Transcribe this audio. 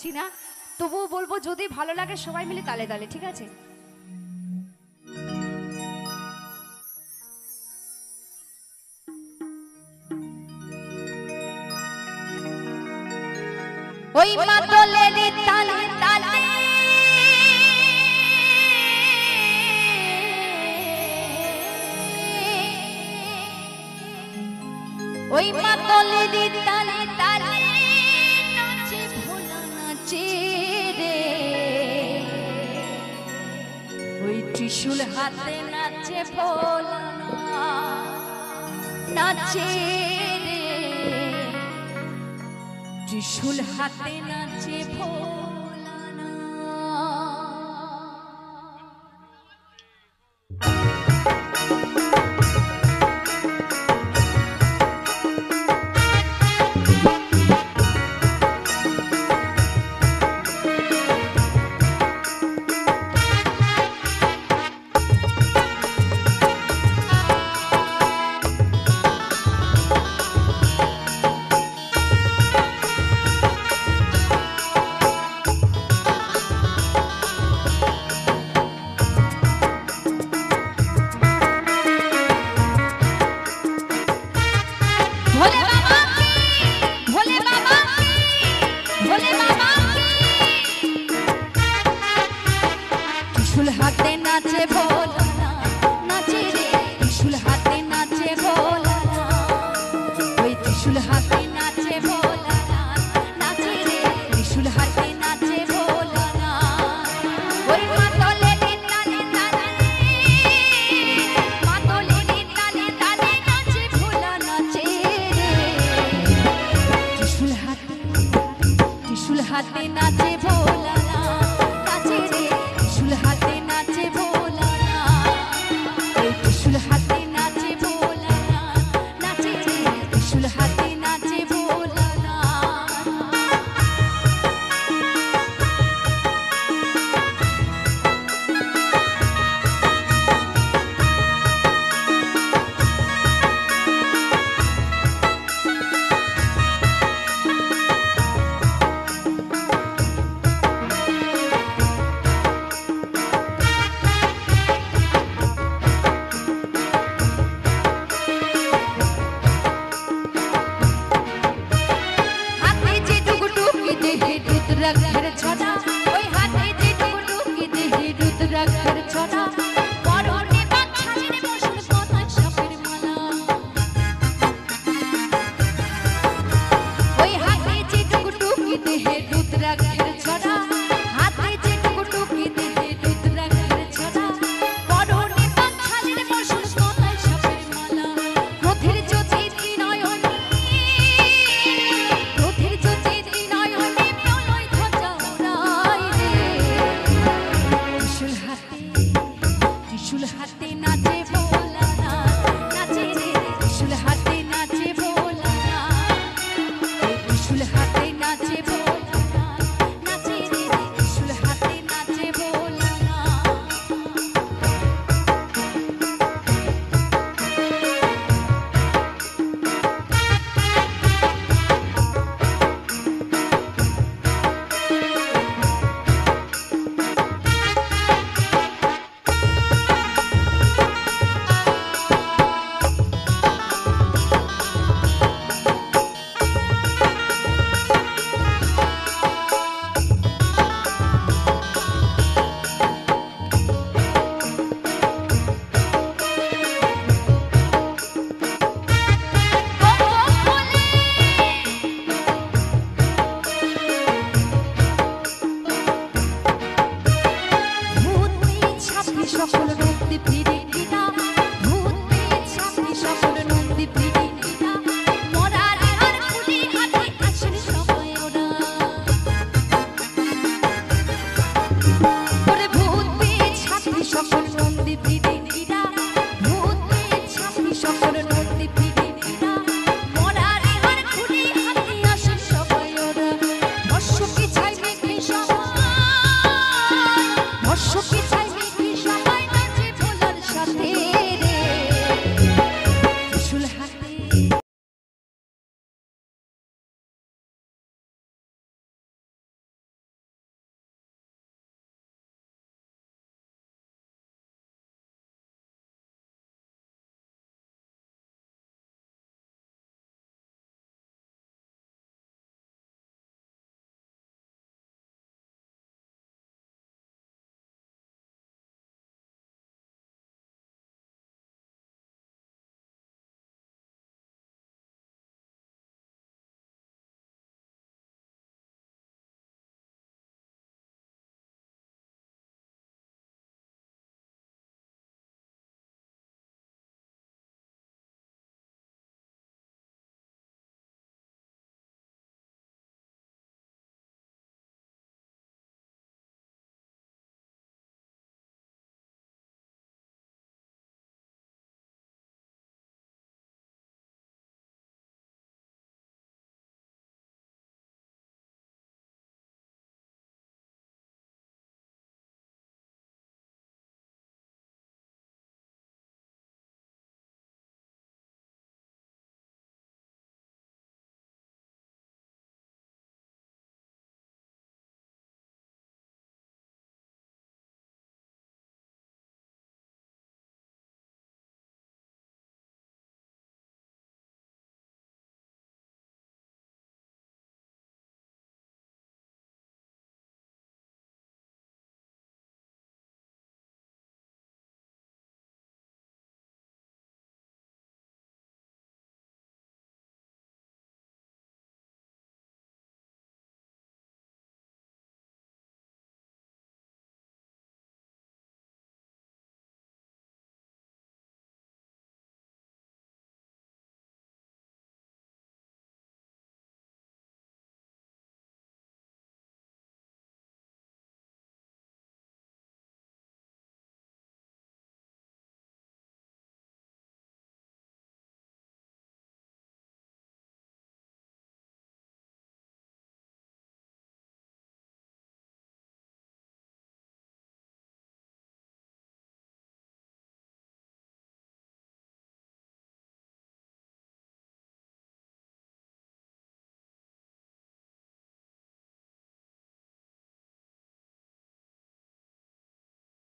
পারছি না, তবুও বলবো যদি ভালো লাগে সবাই মিলে তালে তালে, ঠিক আছে? ওই মাদলের তালে তালে ওই মাদলের তালে তালে নাচে ভোলা নাচে রে, ওই ত্রিশূল হাতে নাচে ভোলা নাচে রে, ত্রিশূল হাতে নাচে ভোলা না। ত্রিশূল হাতে নাচে ভোলা নাচে রে, ত্রিশূল হাতে নাচে ভোলা, ওই ত্রিশূল হাতে নাচে ভোলা নাচে রে, ত্রিশূল হাতে নাচে ভোলা না। ওই মাদলের তালে তালে মাদলের তালে তালে নাচে ভোলা নাচে রে, ত্রিশূল হাতে নাচে ভোলা নাচে রে, ত্রিশূল হাতে নাচে ভোলা না, এই ত্রিশূল হাতে নাচে ভোলা নাচে রে, ত্রিশূল হাতে নাচে ভোলা না। রুদ্রাক্ষের ছটা, ওই হাতে যে টুকটুকি দেহে রুদ্রাক্ষের ছটা, পরনে বাচ্চাদের বসে কথায় সাপের মালা, ওই হাতে যে টুকটুকি দেহে রুদ্রাক্ষের